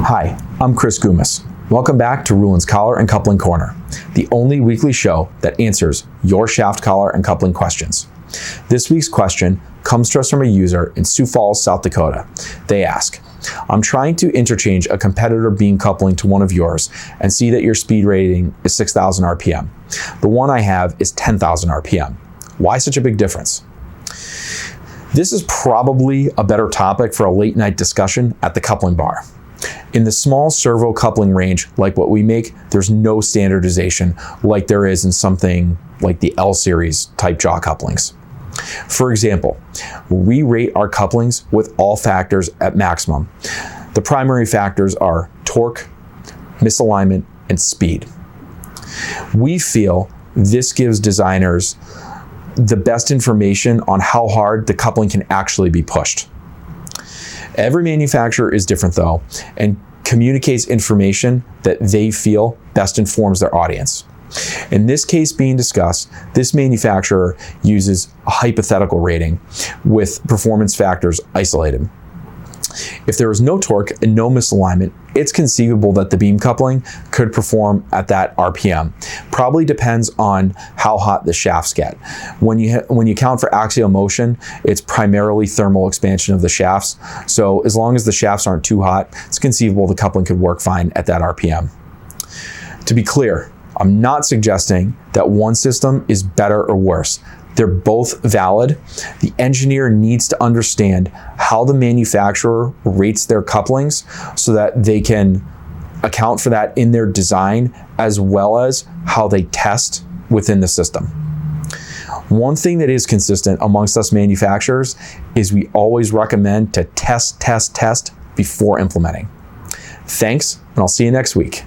Hi, I'm Chris Gumas. Welcome back to Ruland's Collar and Coupling Corner, the only weekly show that answers your shaft collar and coupling questions. This week's question comes to us from a user in Sioux Falls, South Dakota. They ask, I'm trying to interchange a competitor beam coupling to one of yours and see that your speed rating is 6,000 RPM. The one I have is 10,000 RPM. Why such a big difference? This is probably a better topic for a late night discussion at the coupling bar. In the small servo coupling range, like what we make, there's no standardization like there is in something like the L series type jaw couplings. For example, we rate our couplings with all factors at maximum. The primary factors are torque, misalignment, and speed. We feel this gives designers the best information on how hard the coupling can actually be pushed. Every manufacturer is different though, and communicates information that they feel best informs their audience. In this case being discussed, this manufacturer uses a hypothetical rating with performance factors isolated. If there is no torque and no misalignment, it's conceivable that the beam coupling could perform at that RPM. Probably depends on how hot the shafts get. When you count for axial motion, it's primarily thermal expansion of the shafts. So as long as the shafts aren't too hot, it's conceivable the coupling could work fine at that RPM. To be clear, I'm not suggesting that one system is better or worse. They're both valid. The engineer needs to understand how the manufacturer rates their couplings so that they can account for that in their design as well as how they test within the system. One thing that is consistent amongst us manufacturers is we always recommend to test before implementing. Thanks, and I'll see you next week.